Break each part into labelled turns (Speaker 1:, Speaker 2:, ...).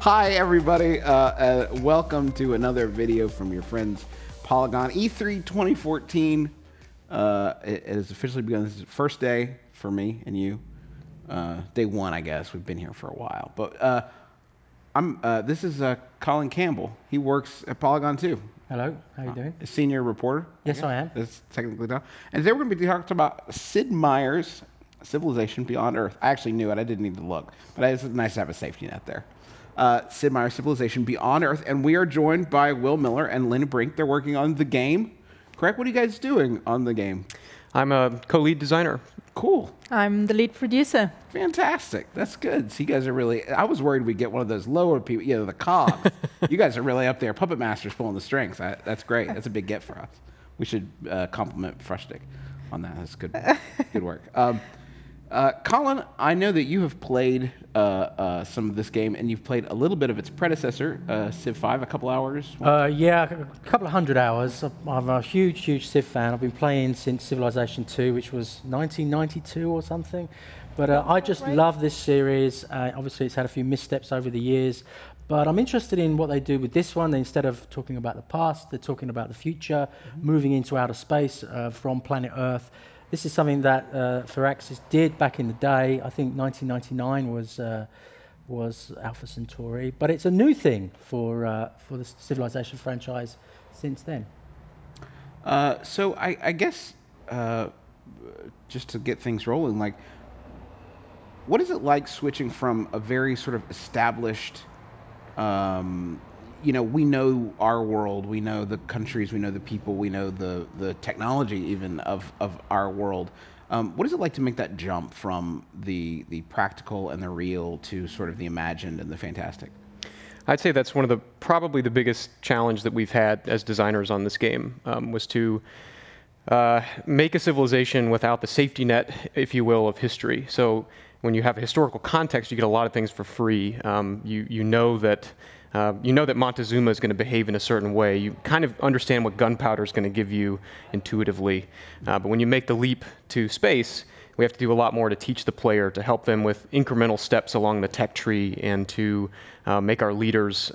Speaker 1: Hi, everybody. Welcome to another video from your friends Polygon. E3 2014 it has officially begun. This is the first day for me and you. Day one, I guess. We've been here for a while. But this is Colin Campbell. He works at Polygon too.
Speaker 2: Hello, how are you doing?
Speaker 1: A senior reporter.
Speaker 2: Yes, I am.
Speaker 1: That's technically done. And today we're going to be talking about Sid Meier's Civilization Beyond Earth. I actually knew it. I didn't need to look. But it's nice to have a safety net there. Sid Meier's Civilization Beyond Earth. And we are joined by Will Miller and Lynn Brink. They're working on the game. Correct? What are you guys doing on the game?
Speaker 3: I'm a co-lead designer.
Speaker 1: Cool.
Speaker 4: I'm the lead producer.
Speaker 1: Fantastic. That's good. So you guys are really, I was worried we'd get one of those lower people, you know, the cogs. You guys are really up there. Puppet Masters pulling the strings. That's great. That's a big get for us. We should compliment Frushtick on that. That's good, good work. Colin, I know that you have played some of this game, and you've played a little bit of its predecessor, Civ 5, a couple hours.
Speaker 2: Yeah, a couple of hundred hours. I'm a huge, huge Civ fan. I've been playing since Civilization 2, which was 1992 or something. But I just love this series. Obviously, it's had a few missteps over the years. But I'm interested in what they do with this one. Instead of talking about the past, they're talking about the future, moving into outer space from planet Earth. This is something that Firaxis did back in the day. I think 1999 was Alpha Centauri, but it's a new thing for the Civilization franchise since then.
Speaker 1: So I guess just to get things rolling, like, what is it like switching from a very sort of established, you know, we know our world, we know the countries, we know the people, we know the technology even of our world. What is it like to make that jump from the practical and the real to sort of the imagined and the fantastic?
Speaker 3: I'd say that's one of the probably the biggest challenge that we've had as designers on this game, was to make a civilization without the safety net, if you will, of history. So when you have a historical context, you get a lot of things for free. You know that Montezuma is going to behave in a certain way. You kind of understand what gunpowder is going to give you intuitively. But when you make the leap to space, we have to do a lot more to teach the player, to help them with incremental steps along the tech tree, and to make our leaders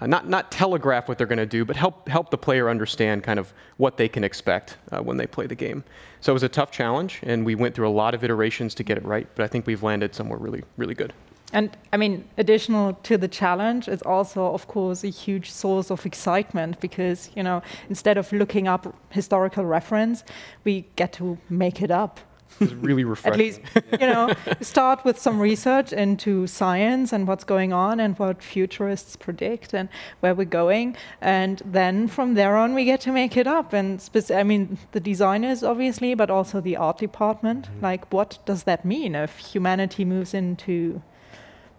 Speaker 3: not telegraph what they're going to do, but help the player understand kind of what they can expect when they play the game. So it was a tough challenge, and we went through a lot of iterations to get it right, but I think we've landed somewhere really, really good.
Speaker 4: And I mean, additional to the challenge is also, of course, a huge source of excitement because, you know, instead of looking up historical reference, we get to make it up.
Speaker 3: It's really refreshing.
Speaker 4: At least, you know, start with some research into science and what's going on and what futurists predict and where we're going. And then from there on, we get to make it up. And I mean, the designers, obviously, but also the art department. Like, what does that mean if humanity moves into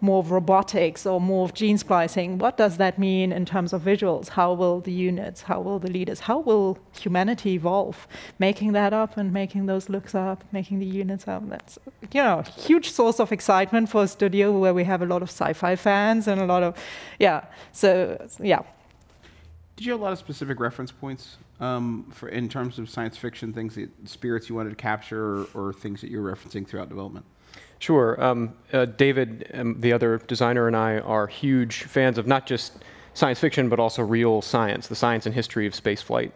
Speaker 4: more of robotics or more of gene splicing? What does that mean in terms of visuals? How will the units, how will the leaders, how will humanity evolve? Making that up and making those looks up, making the units up, that's, you know, huge source of excitement for a studio where we have a lot of sci-fi fans and a lot of, yeah, so, yeah.
Speaker 1: Did you have a lot of specific reference points in terms of science fiction, things, spirits you wanted to capture, or things that you were referencing throughout development?
Speaker 3: Sure. David, the other designer, and I are huge fans of not just science fiction, but also real science, the science and history of spaceflight.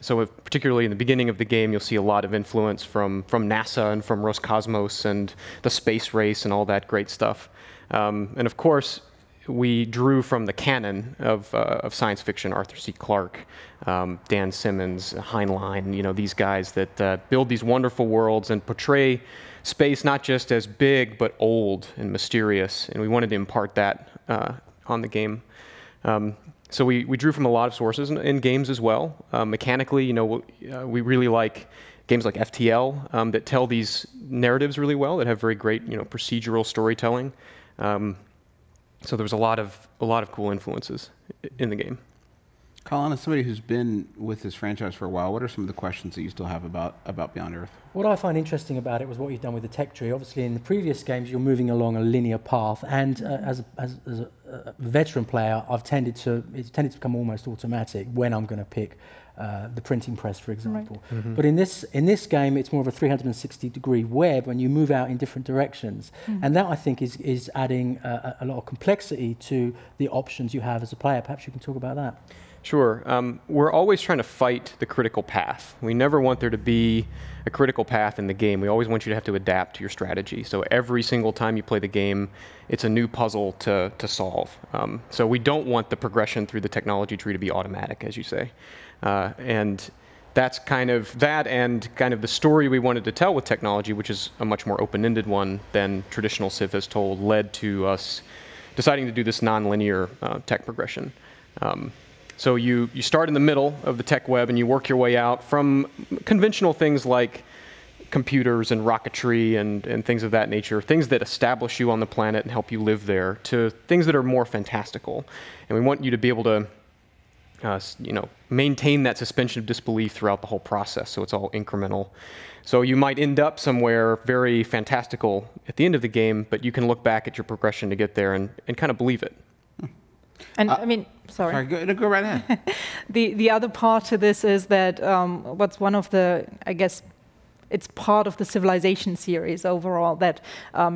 Speaker 3: So particularly in the beginning of the game, you'll see a lot of influence from NASA and from Roscosmos and the space race and all that great stuff. And of course, we drew from the canon of science fiction, Arthur C. Clarke, Dan Simmons, Heinlein, you know, these guys that build these wonderful worlds and portray space not just as big, but old and mysterious. And we wanted to impart that on the game. So we drew from a lot of sources in games as well. Mechanically, you know, we really like games like FTL that tell these narratives really well, that have very great, you know, procedural storytelling. So there was a lot of cool influences in the game.
Speaker 1: Colin, as somebody who's been with this franchise for a while, what are some of the questions that you still have about Beyond Earth?
Speaker 2: What I find interesting about it was what you've done with the tech tree. Obviously, in the previous games, you're moving along a linear path, and as veteran player, it's tended to become almost automatic when I'm going to pick the printing press, for example.
Speaker 4: Right.
Speaker 2: But in this game, it's more of a 360-degree web, and you move out in different directions. And that, I think, is adding a lot of complexity to the options you have as a player. Perhaps you can talk about that.
Speaker 3: Sure. We're always trying to fight the critical path. We never want there to be a critical path in the game. We always want you to have to adapt to your strategy. So every single time you play the game, it's a new puzzle to solve. So we don't want the progression through the technology tree to be automatic, as you say. And that's kind of that, and kind of the story we wanted to tell with technology, which is a much more open-ended one than traditional Civ has told, led to us deciding to do this non-linear tech progression. So you start in the middle of the tech web and you work your way out from conventional things like computers and rocketry and things of that nature, things that establish you on the planet and help you live there, to things that are more fantastical. And we want you to be able to maintain that suspension of disbelief throughout the whole process, so it's all incremental. So you might end up somewhere very fantastical at the end of the game, but you can look back at your progression to get there and kind of believe it.
Speaker 4: And I mean, sorry.
Speaker 1: Go right ahead.
Speaker 4: The other part to this is that what's one of the, I guess, it's part of the Civilization series overall, that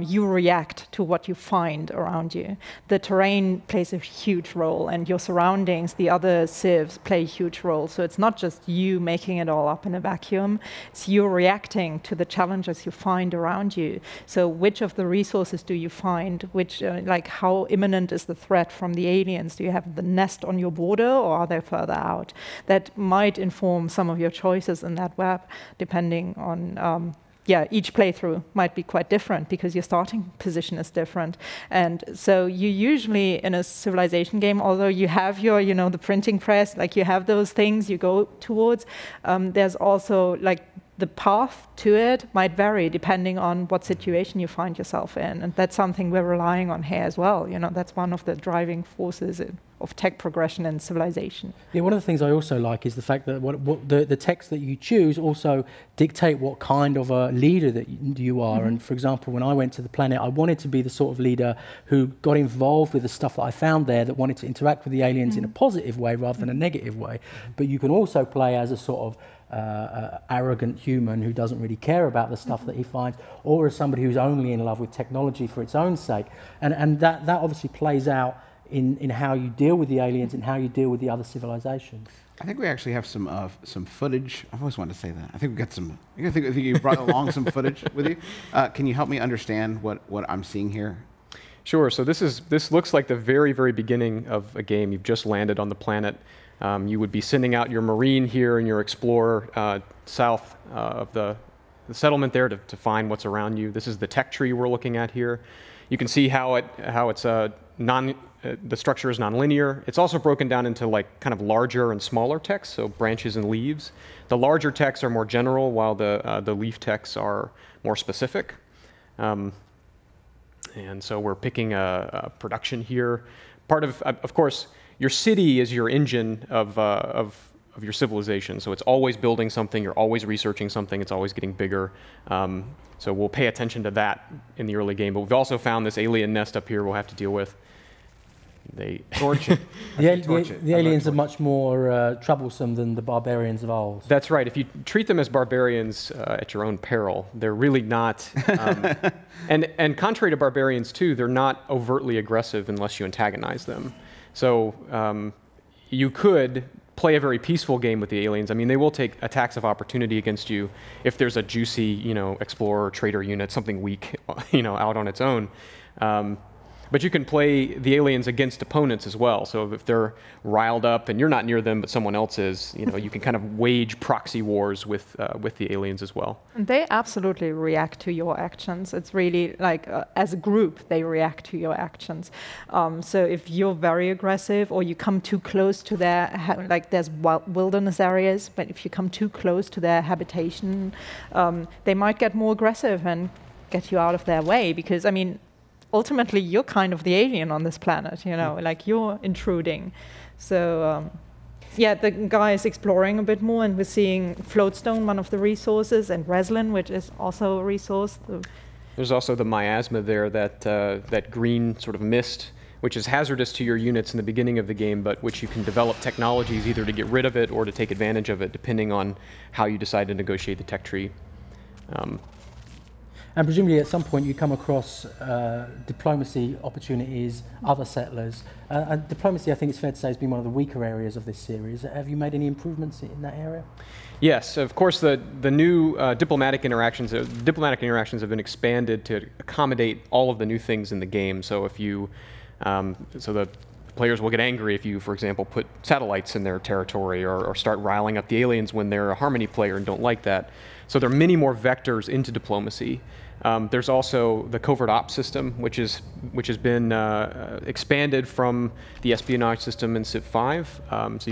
Speaker 4: you react to what you find around you. The terrain plays a huge role, and your surroundings, the other civs, play a huge role. So it's not just you making it all up in a vacuum, it's you reacting to the challenges you find around you. So which of the resources do you find? Which, like, how imminent is the threat from the aliens? Do you have the nest on your border, or are they further out? That might inform some of your choices in that web, depending on each playthrough might be quite different because your starting position is different. And so you usually, in a Civilization game, although you have your, the printing press, like you have those things you go towards, there's also, like, the path to it might vary depending on what situation you find yourself in. And that's something we're relying on here as well. That's one of the driving forces of tech progression and Civilization.
Speaker 2: Yeah, one of the things I also like is the fact that the techs that you choose also dictate what kind of a leader that you are. And for example, when I went to the planet, I wanted to be the sort of leader who got involved with the stuff that I found there, that wanted to interact with the aliens in a positive way rather than a negative way. But you can also play as a sort of arrogant human who doesn't really care about the stuff that he finds, or as somebody who's only in love with technology for its own sake. And that obviously plays out in how you deal with the aliens and how you deal with the other civilizations.
Speaker 1: I think we actually have some footage. I've always wanted to say that. I think we got some. I think you brought along some footage with you. Can you help me understand what I'm seeing here?
Speaker 3: Sure. So this looks like the very, very beginning of a game. You've just landed on the planet. You would be sending out your Marine here and your Explorer south of the settlement there to find what's around you. This is the tech tree we're looking at here. You can see how it's the structure is nonlinear. It's also broken down into like kind of larger and smaller texts, so branches and leaves. The larger texts are more general, while the leaf texts are more specific. And so we're picking a production here. Part of course, your city is your engine of your civilization. So it's always building something. You're always researching something. It's always getting bigger. So we'll pay attention to that in the early game. But we've also found this alien nest up here we'll have to deal with. They torch it.
Speaker 2: The aliens are much more troublesome than the barbarians of old.
Speaker 3: That's right. If you treat them as barbarians at your own peril, they're really not. And contrary to barbarians, too, they're not overtly aggressive unless you antagonize them. So you could play a very peaceful game with the aliens. I mean, they will take attacks of opportunity against you if there's a juicy, explorer, trader unit, something weak, out on its own. But you can play the aliens against opponents as well. So if they're riled up and you're not near them, but someone else is, you can kind of wage proxy wars with the aliens as well.
Speaker 4: And they absolutely react to your actions. It's really like, as a group, they react to your actions. So if you're very aggressive or you come too close to their, like there's wilderness areas, but if you come too close to their habitation, they might get more aggressive and get you out of their way. Because, I mean, ultimately, you're kind of the alien on this planet, like you're intruding. So, yeah, the guy is exploring a bit more, and we're seeing floatstone, one of the resources, and resin, which is also a resource.
Speaker 3: There's also the miasma there, that green sort of mist, which is hazardous to your units in the beginning of the game, but which you can develop technologies either to get rid of it or to take advantage of it, depending on how you decide to negotiate the tech tree.
Speaker 2: And presumably at some point you come across diplomacy opportunities, other settlers. And diplomacy, I think it's fair to say, has been one of the weaker areas of this series. Have you made any improvements in that area?
Speaker 3: Yes, of course the new diplomatic interactions have been expanded to accommodate all of the new things in the game. So if you, so the players will get angry if you, for example, put satellites in their territory or start riling up the aliens when they're a Harmony player and don't like that. So there are many more vectors into diplomacy. There's also the covert ops system, which has been expanded from the espionage system in Civ 5. So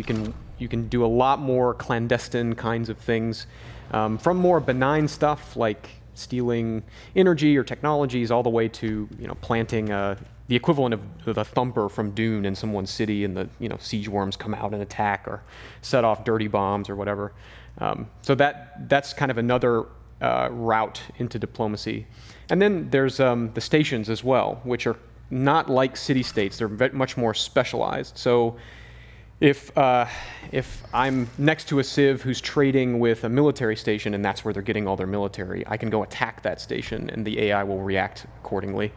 Speaker 3: you can do a lot more clandestine kinds of things, from more benign stuff like stealing energy or technologies, all the way to planting the equivalent of the thumper from Dune in someone's city, and the siege worms come out and attack or set off dirty bombs or whatever. So that's kind of another route into diplomacy. And then there's the stations as well, which are not like city-states. They're much more specialized. So if I'm next to a civ who's trading with a military station and that's where they're getting all their military, I can go attack that station and the AI will react accordingly.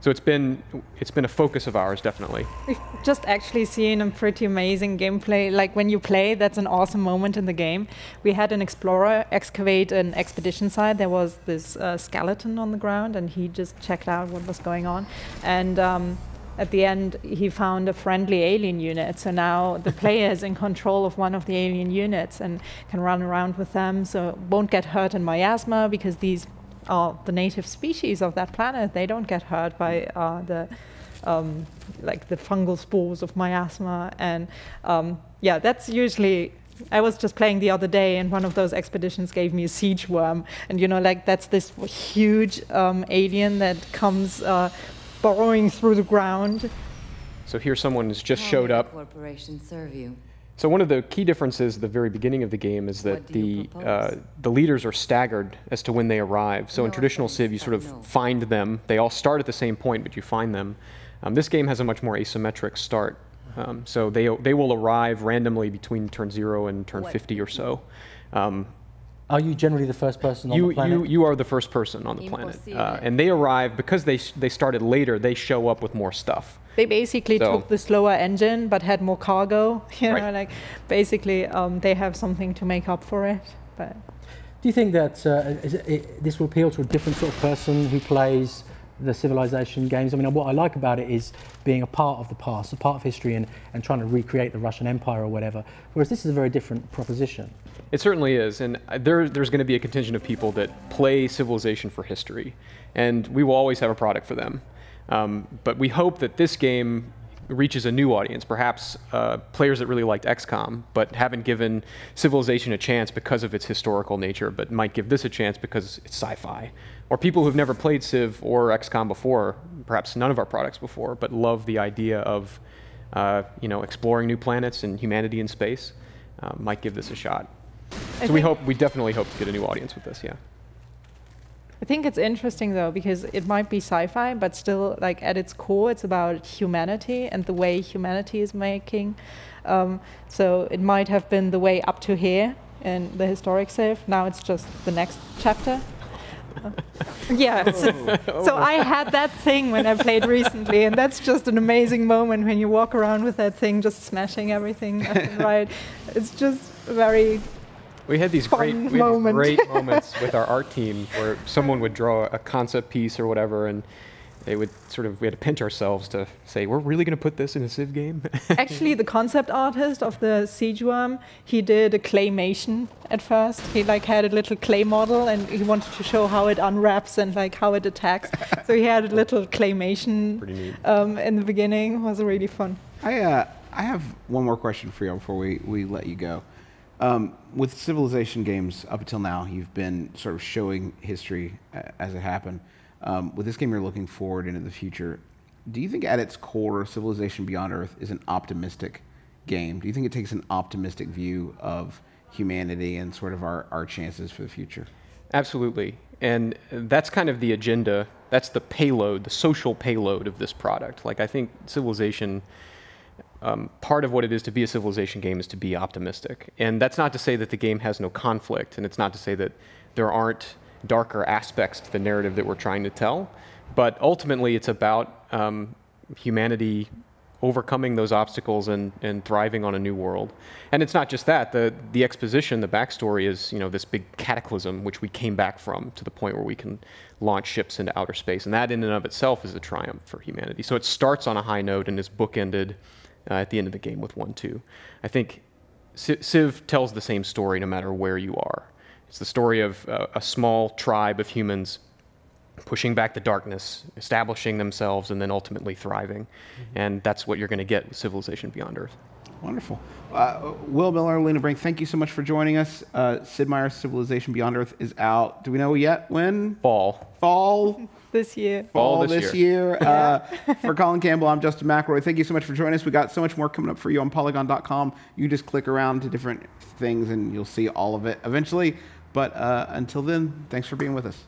Speaker 3: So it's been a focus of ours, definitely.
Speaker 4: We've just actually seen a pretty amazing gameplay. Like when you play, that's an awesome moment in the game. We had an explorer excavate an expedition site. There was this skeleton on the ground, and he just checked out what was going on. And at the end, he found a friendly alien unit. So now the player is in control of one of the alien units and can run around with them. So won't get hurt in miasma, because these are the native species of that planet. They don't get hurt by like the fungal spores of miasma. And yeah, that's usually. I was just playing the other day, and one of those expeditions gave me a siege worm, and like that's this huge alien that comes burrowing through the ground.
Speaker 3: So here someone has just showed up.
Speaker 5: Corporation serve you.
Speaker 3: So one of the key differences at the very beginning of the game is that the leaders are staggered as to when they arrive. So in traditional Civ, you sort of find them. They all start at the same point, but you find them. This game has a much more asymmetric start. So they will arrive randomly between turn 0 and turn 50 or so.
Speaker 2: Are you generally the first person on the planet?
Speaker 3: You are the first person on the planet. And they arrive, because they started later, they show up with more stuff.
Speaker 4: They basically took the slower engine, but had more cargo.
Speaker 3: Right.
Speaker 4: Like basically they have something to make up for it. But
Speaker 2: do you think that this will appeal to a different sort of person who plays the Civilization games? I mean, what I like about it is being a part of the past, a part of history, and trying to recreate the Russian Empire or whatever, whereas this is a very different proposition.
Speaker 3: It certainly is, and there's going to be a contingent of people that play Civilization for history, and we will always have a product for them. But we hope that this game reaches a new audience, perhaps players that really liked XCOM, but haven't given Civilization a chance because of its historical nature, but might give this a chance because it's sci-fi. Or people who've never played Civ or XCOM before, perhaps none of our products before, but love the idea of exploring new planets and humanity in space, might give this a shot. So we definitely hope to get a new audience with this, yeah.
Speaker 4: I think it's interesting though, because it might be sci-fi, but still, like at its core, it's about humanity and the way humanity is making. So it might have been the way up to here in the historic Civ. Now it's just the next chapter. Yeah. So I had that thing when I played recently, and that's just an amazing moment when you walk around with that thing, just smashing everything left and right. It's just very.
Speaker 3: We had these great moments with our art team where someone would draw a concept piece or whatever, and they would we had to pinch ourselves to say, we're really going to put this in a Civ game?
Speaker 4: Actually, the concept artist of the siege worm, he did a claymation at first. He had a little clay model, and he wanted to show how it unwraps and how it attacks. So he had a little claymation in the beginning. It was really fun.
Speaker 1: I have one more question for you before we let you go. With Civilization games, up until now, you've been sort of showing history as it happened. With this game, you're looking forward into the future. Do you think at its core, Civilization Beyond Earth is an optimistic game? Do you think it takes an optimistic view of humanity and sort of our chances for the future?
Speaker 3: Absolutely. And that's kind of the agenda. That's the payload, the social payload of this product. Like, I think Civilization, part of what it is to be a Civilization game is to be optimistic. And that's not to say that the game has no conflict, and it's not to say that there aren't darker aspects to the narrative that we're trying to tell. But ultimately, it's about humanity overcoming those obstacles and thriving on a new world. And it's not just that. The exposition, the backstory is, you know, this big cataclysm which we came back from to the point where we can launch ships into outer space. And that in and of itself is a triumph for humanity. So it starts on a high note and is bookended at the end of the game with 1-2. I think Civ tells the same story no matter where you are. It's the story of a small tribe of humans pushing back the darkness, establishing themselves, and then ultimately thriving. And that's what you're going to get with Civilization Beyond Earth.
Speaker 1: Wonderful. Will Miller, Lena Brink, thank you so much for joining us. Sid Meier's Civilization Beyond Earth is out. Do we know yet when? Fall.
Speaker 4: This year.
Speaker 1: Fall this year. For Colin Campbell, I'm Justin McElroy. Thank you so much for joining us. We got so much more coming up for you on Polygon.com. You just click around to different things and you'll see all of it eventually. But until then, thanks for being with us.